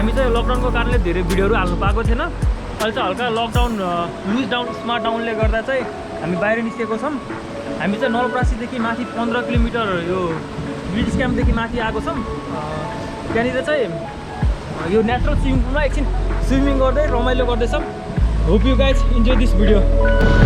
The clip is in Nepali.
हामी चाहिँ लकडाउनको कारणले धेरै भिडियोहरू हाल्नु पाएको थिएन। अहिले चाहिँ हल्का लकडाउन लुज डाउन स्मार्ट डाउनले गर्दा चाहिँ हामी बाहिर निस्केको छौँ। हामी चाहिँ नलपरासीदेखि माथि 15 किलोमिटर यो ब्रिटिस क्याम्पदेखि माथि आएको छौँ। त्यहाँनिर चाहिँ यो नेचुरल स्विमिङ पुलमा एकछिन स्विमिङ गर्दै रमाइलो गर्दैछौँ। Hope you guys enjoy this video.